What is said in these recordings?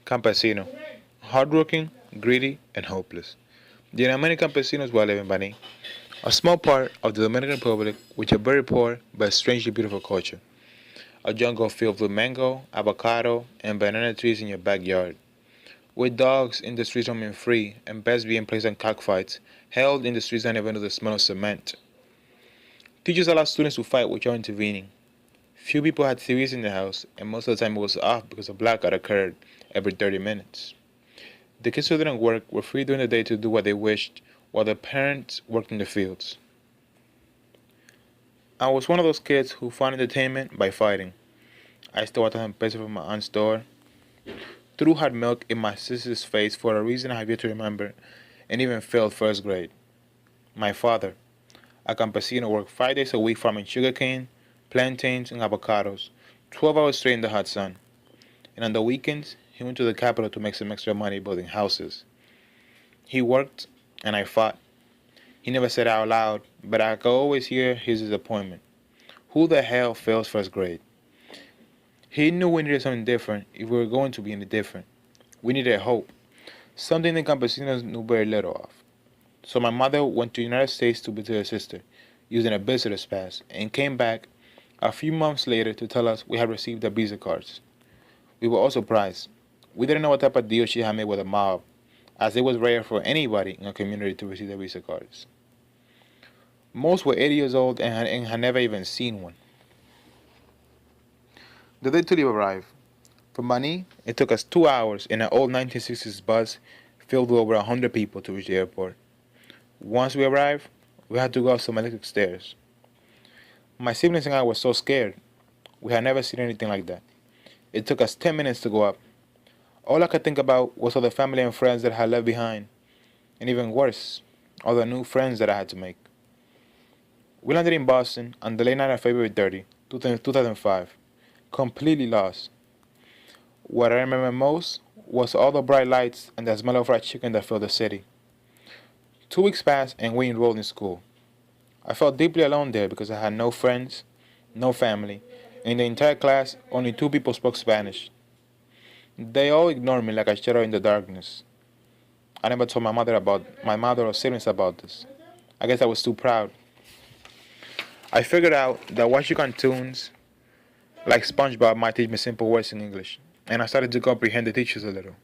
Campesino. Hardworking, greedy, and hopeless. There are many campesinos who live in Bani, a small part of the Dominican Republic with a very poor but strangely beautiful culture. A jungle filled with mango, avocado, and banana trees in your backyard. With dogs in the streets roaming free and pets being placed on cockfights, held in the streets and even to the smell of cement. Teachers allowed students to fight without intervening. Few people had TVs in the house, and most of the time it was off because a blackout occurred every 30 minutes. The kids who didn't work were free during the day to do what they wished, while their parents worked in the fields. I was one of those kids who found entertainment by fighting. I stole 1,000 pesos from my aunt's store, threw hot milk in my sister's face for a reason I have yet to remember, and even failed first grade. My father, a campesino, worked 5 days a week farming sugarcane, plantains, and avocados, 12 hours straight in the hot sun. And on the weekends, he went to the capital to make some extra money building houses. He worked, and I fought. He never said it out loud, but I could always hear his disappointment. Who the hell fails first grade? He knew we needed something different if we were going to be any different. We needed hope, something the campesinos knew very little of. So my mother went to the United States to visit her sister, using a visitor's pass, and came back a few months later to tell us we had received the visa cards. We were all surprised. We didn't know what type of deal she had made with the mob, as it was rare for anybody in our community to receive the visa cards. Most were 80 years old and had never even seen one. The day to leave arrived. From Bani, it took us 2 hours in an old 1960s bus filled with over 100 people to reach the airport. Once we arrived, we had to go up some electric stairs. My siblings and I were so scared. We had never seen anything like that. It took us 10 minutes to go up. All I could think about was all the family and friends that I had left behind, and even worse, all the new friends that I had to make. We landed in Boston on the late night of February 30, 2005, completely lost. What I remember most was all the bright lights and the smell of fried chicken that filled the city. 2 weeks passed and we enrolled in school. I felt deeply alone there because I had no friends, no family, and in the entire class, only 2 people spoke Spanish. They all ignored me like a shadow in the darkness. I never told my mother or siblings about this. I guess I was too proud. I figured out that watching cartoons like SpongeBob might teach me simple words in English, and I started to comprehend the teachers a little.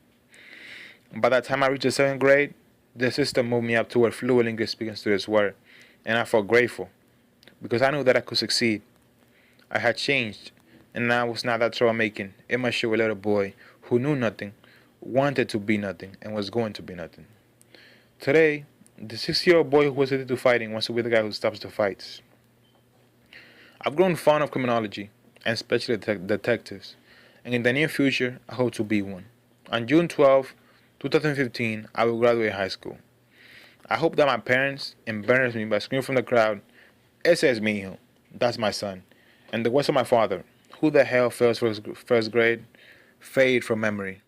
By the time I reached the 7th grade, the system moved me up to where fluent English speaking students were, and I felt grateful because I knew that I could succeed. I had changed, and I was not that troublemaking, immature little boy who knew nothing, wanted to be nothing, and was going to be nothing. Today, the 6-year-old boy who was addicted to fighting wants to be the guy who stops the fights. I've grown fond of criminology, and especially detectives, and in the near future, I hope to be one. On June 12, 2015, I will graduate high school. I hope that my parents embarrass me by screaming from the crowd, "Ese es mi hijo," that's my son, and the words of my father, "Who the hell fails first grade?" fade from memory.